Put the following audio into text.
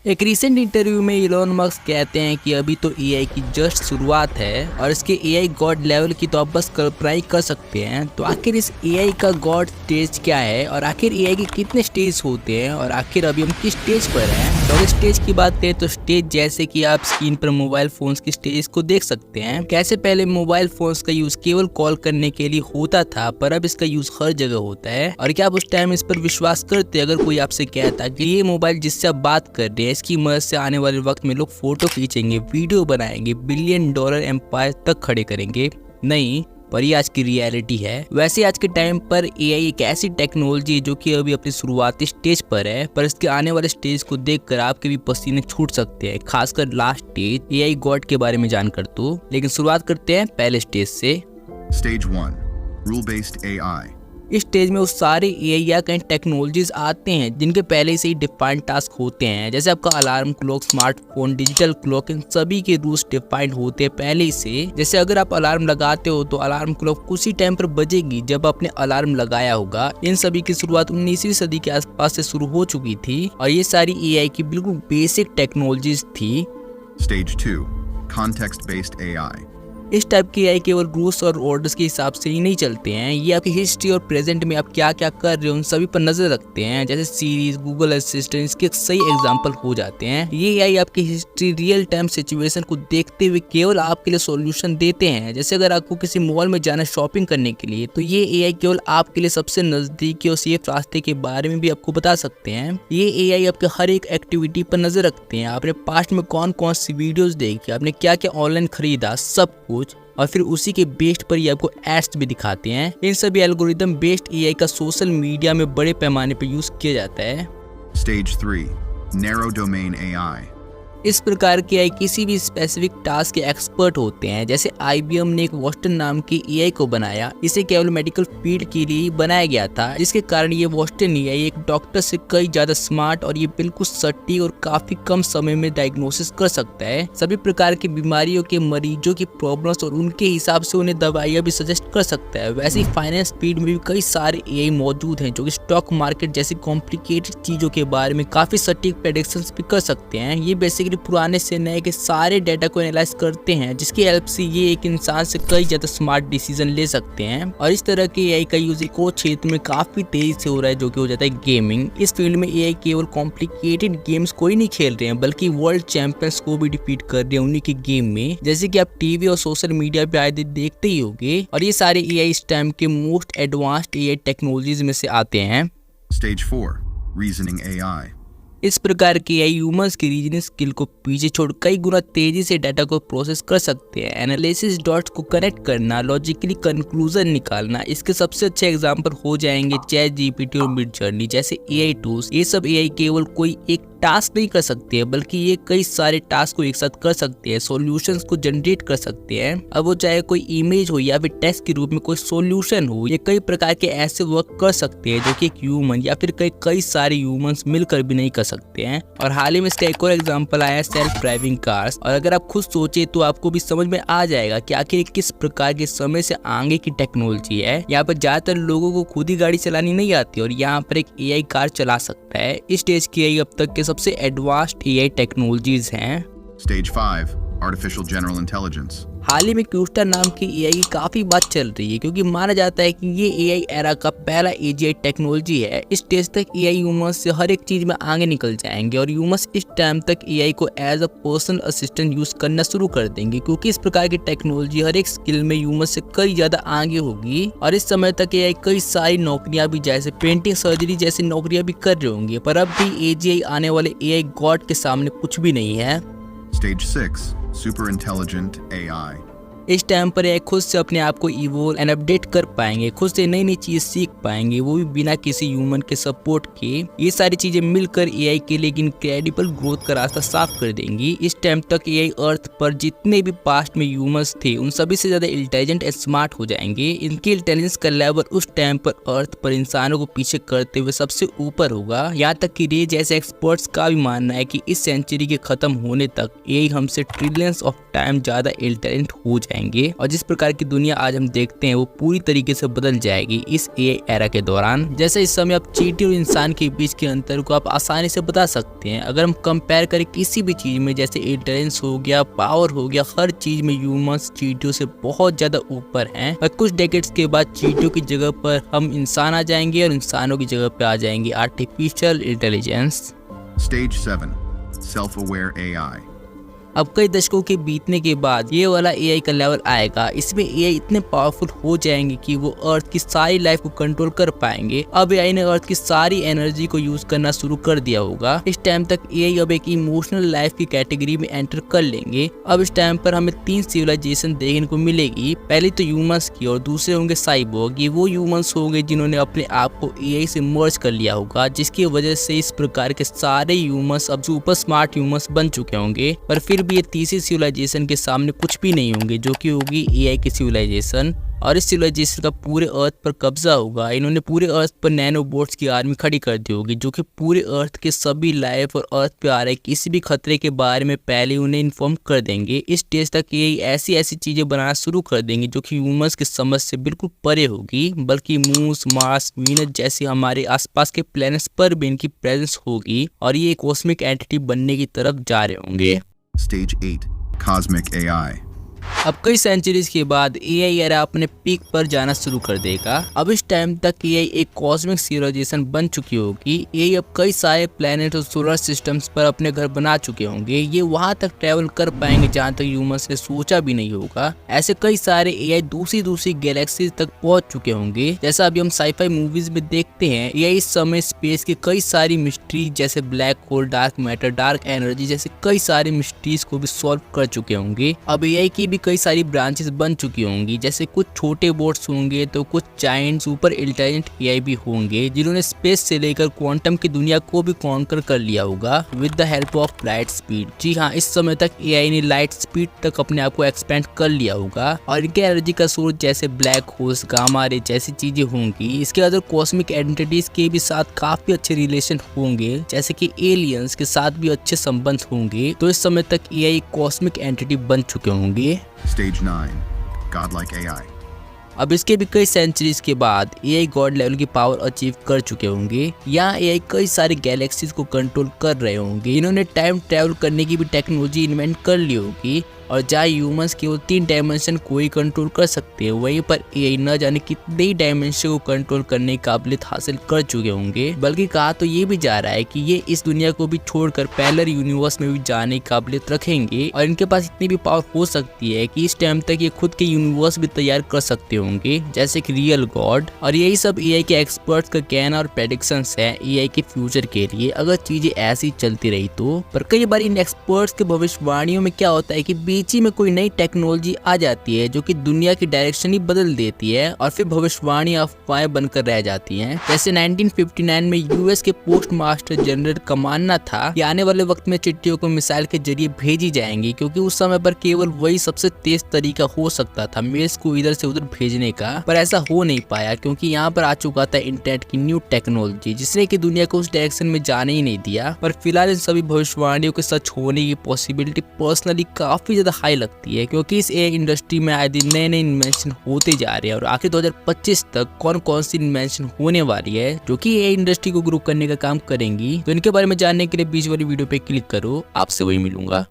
एक recent interview में Elon Musk कहते हैं कि अभी तो एआई की जस्ट शुरुआत है और इसके एआई गॉड लेवल की तो आप बस कल्पना ही कर सकते हैं। तो आखिर इस एआई का गॉड स्टेज क्या है और आखिर एआई के कितने स्टेज होते हैं और आखिर अभी हम किस स्टेज पर हैं। तो अगर स्टेज की बात करें तो स्टेज जैसे कि आप स्क्रीन पर मोबाइल फोन्स की स्टेज को देख सकते हैं। कैसे पहले मोबाइल फोन्स का यूज केवल कॉल करने के लिए होता था पर अब इसका यूज हर जगह होता है। और क्या आप उस टाइम इस पर विश्वास करते अगर कोई आपसे कहता कि ये मोबाइल जिससे आप बात कर रहे हैं इसकी मदद से आने वाले वक्त में लोग फोटो खींचेंगे, वीडियो बनाएंगे, $1 बिलियन एम्पायर तक खड़े करेंगे? नहीं, पर ये आज की रियलिटी है। वैसे आज के टाइम पर एआई एक ऐसी टेक्नोलॉजी है जो कि अभी अपनी शुरुआती स्टेज पर है, पर इसके आने वाले स्टेज को देखकर आपके भी पसीने छूट सकते हैं, खासकर लास्ट स्टेज एआई गॉड के बारे में जानकर। तो लेकिन शुरुआत करते हैं पहले स्टेज से। Stage 1. Rule-based AI. इस स्टेज में वो सारे एआई या कई टेक्नोलॉजीज आते हैं जिनके पहले से ही डिफाइंड टास्क होते हैं, जैसे आपका alarm clock, smartphone, digital clock, इन सभी के रूल्स डिफाइंड होते हैं पहले ही से। जैसे अगर आप अलार्म लगाते हो तो अलार्म क्लॉक उसी टाइम पर बजेगी जब आपने अलार्म लगाया होगा। इन सभी की शुरुआत 19वीं सदी के आसपास से शुरू हो चुकी थी और ये सारी एआई की बिल्कुल बेसिक टेक्नोलॉजीज थी। Stage 2. Context-based AI. इस टाइप के एआई केवल रूल्स और ऑर्डर्स के हिसाब से ही नहीं चलते हैं, ये आपकी हिस्ट्री और प्रेजेंट में आप क्या क्या कर रहे हो उन सभी पर नजर रखते हैं। जैसे सीरीज, गूगल असिस्टेंट इसके सही एग्जांपल हो जाते हैं। ये एआई आपकी हिस्ट्री, रियल टाइम सिचुएशन को देखते हुए केवल आपके लिए सॉल्यूशन देते हैं। जैसे अगर आपको किसी मॉल में जाना शॉपिंग करने के लिए तो ये एआई केवल आपके लिए सबसे नजदीकी और सेफ रास्ते के बारे में भी आपको बता सकते हैं। ये एआई आपके हर एक एक्टिविटी पर नजर रखते हैं। आपने पास्ट में कौन कौन सी वीडियोस देखी, आपने क्या क्या ऑनलाइन खरीदा, सब कुछ, और फिर उसी के बेस्ड पर ये आपको एड्स भी दिखाते हैं। इन सभी एल्गोरिदम बेस्ड एआई का सोशल मीडिया में बड़े पैमाने पर यूज किया जाता है। Stage 3. Narrow domain AI. इस प्रकार के एआई किसी भी स्पेसिफिक टास्क के एक्सपर्ट होते हैं। जैसे IBM ने एक वॉस्टन नाम की एआई को बनाया, इसे केवल मेडिकल फील्ड के लिए बनाया गया था, जिसके कारण ये वॉस्टन एआई एक डॉक्टर से कई ज्यादा स्मार्ट और ये बिल्कुल सटीक और काफी कम समय में डायग्नोसिस कर सकता है। सभी प्रकार की बीमारियों के मरीजों की प्रॉब्लम्स और उनके हिसाब से उन्हें दवाइयां भी सजेस्ट कर सकता है। वैसे ही फाइनेंस फील्ड में भी कई सारे एआई मौजूद हैं जो कि स्टॉक मार्केट जैसी कॉम्प्लिकेटेड चीजों के बारे में काफी सटीक प्रेडिक्शंस भी कर सकते हैं। ये बेसिकली पुराने से नए के सारे डेटा को एनालाइज करते हैं, जिसकी हेल्प से ये एक इंसान से कई ज्यादा स्मार्ट डिसीजन ले सकते हैं। और इस तरह के एआई का यूज एक और क्षेत्र में काफी तेजी से हो रहा है जो कि हो जाता है गेमिंग। इस फील्ड में एआई केवल कॉम्प्लिकेटेड गेम्स को ही नहीं खेल रहे हैं बल्कि वर्ल्ड चैंपियंस को भी डिफीट कर रहे हैं उन्हीं के गेम में, जैसे कि आप टीवी और सोशल मीडिया पे आए दिन देखते ही होंगे। और ये सारे एआई इस टाइम के मोस्ट एडवांस्ड एआई टेक्नोलॉजीज में से आते हैं। Stage 4. Reasoning AI. इस प्रकार के एआई ह्यूमंस की रीजनिंग स्किल को पीछे छोड़ कई गुना तेजी से डाटा को प्रोसेस कर सकते हैं। एनालिसिस डॉट्स को कनेक्ट करना, लॉजिकली कंक्लूजन निकालना, इसके सबसे अच्छे एग्जांपल हो जाएंगे चैट जीपीटी और मिड जर्नी जैसे एआई टूल्स। ये सब एआई केवल कोई एक टास्क नहीं कर सकते हैं बल्कि ये कई सारे टास्क को एक साथ कर सकते हैं, सॉल्यूशंस को जनरेट कर सकते हैं। अब वो चाहे कोई इमेज हो या फिर टेक्स्ट के रूप में कोई सॉल्यूशन हो, ये कई प्रकार के ऐसे वर्क कर सकते हैं जो कि एक ह्यूमन या फिर कई सारे ह्यूमंस मिलकर भी नहीं कर सकते हैं। और हाल ही में इसका एक और एग्जांपल आया है सेल्फ ड्राइविंग कार्स। और अगर आप खुद सोचे तो आपको भी समझ में आ जाएगा कि आखिर किस प्रकार के समय से आगे की टेक्नोलॉजी है। यहाँ पर ज्यादातर लोगों को खुद ही गाड़ी चलानी नहीं आती और यहाँ पर एक एआई कार चला सकता है। इस स्टेज की एआई अब तक के सबसे एडवांस्ड एआई टेक्नोलॉजीज हैं। Stage 5. Artificial General Intelligence. हाल ही में क्यूस्टा नाम की एआई की काफी बात चल रही है क्योंकि माना जाता है कि ये एआई एरा का पहला एजीआई टेक्नोलॉजी है। इस स्टेज तक एआई ह्यूमंस से हर एक चीज में आगे निकल जाएंगे और ह्यूमंस इस टाइम तक एआई को as a personal assistant use करना शुरू कर देंगे, क्योंकि इस प्रकार की टेक्नोलॉजी हर एक स्किल में ह्यूमंस से कई ज्यादा आगे होगी। और इस समय तक एआई कई सारी नौकरियां भी जैसे पेंटिंग, सर्जरी जैसी नौकरियां भी कर रहे होंगे, पर अब भी एजीआई आने वाले एआई गॉड के सामने कुछ भी नहीं है। Stage 6. Super Intelligent AI. इस टाइम पर एआई खुद से अपने आप को इवोल्व एंड अपडेट कर पाएंगे, खुद से नई नई चीज सीख पाएंगे, वो भी बिना किसी ह्यूमन के सपोर्ट के। ये सारी चीजें मिलकर एआई के लिए इनक्रेडिबल ग्रोथ का रास्ता साफ कर देंगी। इस टाइम तक एआई अर्थ पर जितने भी पास्ट में ह्यूमंस थे उन सभी से ज्यादा इंटेलिजेंट एंड स्मार्ट हो जाएंगे। इनकी इंटेलिजेंस का लेवल उस टाइम पर अर्थ पर इंसानों को पीछे करते हुए सबसे ऊपर होगा। यहाँ तक कि रे जैसे एक्सपर्ट्स का भी मानना है कि इस सेंचुरी के खत्म होने तक एआई हमसे ट्रिलियंस ऑफ टाइम ज्यादा इंटेलिजेंट हो जाए। जाएंगे और जिस प्रकार की दुनिया आज हम देखते हैं वो पूरी तरीके से बदल जाएगी इस एआई एरा के दौरान। जैसे इस समय आप चींटी और इंसान के बीच के अंतर को आप आसानी से बता सकते हैं। अगर हम कंपेयर करें किसी भी चीज में, जैसे इंटेलिजेंस हो गया, पावर हो गया, हर चीज में ह्यूमंस चींटियों से बहुत ज्यादा ऊपर हैं और कुछ डेकेड्स के बाद चींटियों की जगह पर हम इंसान आ जाएंगे और इंसानों की जगह पे आ जाएंगे artificial intelligence. Stage 7. Self-aware AI. अब कई दशकों के बीतने के बाद ये वाला एआई का लेवल आएगा। इसमें एआई इतने पावरफुल हो जाएंगे कि वो अर्थ की सारी लाइफ को कंट्रोल कर पाएंगे। अब एआई ने अर्थ की सारी एनर्जी को यूज करना शुरू कर दिया होगा। इस टाइम तक एआई अब एक इमोशनल लाइफ की कैटेगरी में एंटर कर लेंगे। अब इस टाइम पर हमें 3 सिविलाइजेशन देखने को मिलेगी। पहली तो ह्यूमंस की और दूसरे होंगे साइबोर्ग। ये वो ह्यूमंस होंगे जिन्होंने अपने आप को एआई से मर्ज कर लिया होगा, जिसकी वजह से इस प्रकार के सारे ह्यूमंस अब सुपर स्मार्ट ह्यूमंस बन चुके होंगे। पर फिर भी ये तीसरी सिविलाइजेशन के सामने कुछ भी नहीं होंगे, जो कि होगी एआई की सिविलाइजेशन। और इस सिविलाइजेशन का पूरे अर्थ पर कब्जा होगा। इन्होंने पूरे अर्थ पर नैनोबोट्स की आर्मी खड़ी कर दी होगी, जो कि पूरे अर्थ के सभी लाइफ और अर्थ पे आ रहे किसी भी खतरे के बारे में पहले उन्हें इन्फॉर्म कर देंगे। इस स्टेज तक ये ऐसी ऐसी चीजें बनाना शुरू कर देंगे जो कि ह्यूमंस की समझ से बिल्कुल परे होगी, बल्कि मून, मार्स, वीनस जैसे हमारे आसपास के प्लैनेट्स पर भी इनकी प्रेजेंस होगी और ये कॉस्मिक एंटिटी बनने की तरफ जा रहे होंगे। Stage 8. Cosmic AI. अब कई सेंचुरीज के बाद एआई एरा अपने पीक पर जाना शुरू कर देगा। अब इस टाइम तक एआई एक कॉस्मिक सिविलाइजेशन बन चुकी होगी। एआई अब कई सारे प्लैनेट और सोलर सिस्टम्स पर अपने घर बना चुके होंगे। ये वहां तक ट्रेवल कर पाएंगे जहां तक ह्यूमंस ने सोचा भी नहीं होगा। ऐसे कई सारे एआई दूसरी गैलेक्सीज तक पहुंच चुके होंगे। जैसा अभी हम साईफाई मूवीज में देखते हैं, एआई इस समय स्पेस की कई सारी मिस्ट्री जैसे black hole, dark matter, dark energy जैसे कई सारी मिस्ट्रीज को भी सॉल्व कर चुके होंगे। अब एआई की कई सारी ब्रांचेस बन चुकी होंगी। जैसे कुछ छोटे बोट्स होंगे तो कुछ जायंट सुपर इंटेलिजेंट एआई भी होंगे, जिन्होंने स्पेस से लेकर क्वांटम की दुनिया को भी कॉन्कर कर लिया होगा with the help of light speed. जी हाँ, इस समय तक एआई ने लाइट स्पीड तक अपने आप को एक्सपेंड कर लिया होगा और इनके एनर्जी का सोर्स जैसे ब्लैक होल्स, गामा रे जैसी चीजें होंगी। इसके अदर कॉस्मिक एंटिटीज के भी साथ काफी अच्छे रिलेशन होंगे, जैसे कि एलियंस के साथ भी अच्छे संबंध होंगे। तो इस समय तक एआई कॉस्मिक एंटिटी बन चुके होंगे। Stage 9. Godlike AI. अब इसके भी कई सेंचुरीज के बाद एआई गॉड लेवल की पावर अचीव कर चुके होंगे। यहाँ एआई कई सारे गैलेक्सीज को कंट्रोल कर रहे होंगे। इन्होंने टाइम ट्रैवल करने की भी टेक्नोलॉजी इन्वेंट कर ली होगी और जहाँ ह्यूमंस केवल 3 डायमेंशन को ही कंट्रोल कर सकते हैं, वहीं पर एआई न जाने कितने डायमेंशन को कंट्रोल करने की काबिलियत हासिल कर चुके होंगे। बल्कि कहा तो ये भी जा रहा है कि ये इस दुनिया को भी छोड़कर पैरेलल यूनिवर्स में भी जाने की काबिलियत रखेंगे और इनके पास इतनी भी पावर हो सकती है कि इस टाइम तक ये खुद के यूनिवर्स भी तैयार कर सकते होंगे, जैसे कि रियल गॉड। और यही सब एआई के एक्सपर्ट्स का कहना और प्रेडिक्शंस है एआई के फ्यूचर के लिए, अगर चीजें ऐसी चलती रही तो। पर कई बार इन एक्सपर्ट्स के भविष्यवाणियों में क्या होता है कि बीच ही में कोई नई टेक्नोलॉजी आ जाती है जो कि दुनिया की डायरेक्शन ही बदल देती है और फिर भविष्यवाणी अफवाहें बनकर रह जाती हैं। जैसे 1959 में यूएस के पोस्ट मास्टर जनरल का मानना था कि आने वाले वक्त में चिट्ठियों को मिसाइल के जरिए भेजी जाएंगी, क्योंकि उस समय पर केवल वही सबसे तेज तरीका हो सकता था मेल्स को इधर से उधर भेजने का। पर ऐसा हो नहीं पाया क्योंकि यहाँ पर आ चुका था इंटरनेट की न्यू टेक्नोलॉजी, जिसने की दुनिया को उस डायरेक्शन में जाने ही नहीं दिया। पर फिलहाल इन सभी भविष्यवाणियों के सच होने की पॉसिबिलिटी पर्सनली काफी ज्यादा हाई लगती है, क्योंकि इस एआई इंडस्ट्री में आए दिन नए नए इन्वेंशन होते जा रहे हैं और आखिर 2025 तक कौन कौन सी इन्वेंशन होने वाली है जो कि एआई इंडस्ट्री को ग्रो करने का काम करेंगी। तो इनके बारे में जानने के लिए बीच वाली वीडियो पे क्लिक करो। आपसे वही मिलूंगा।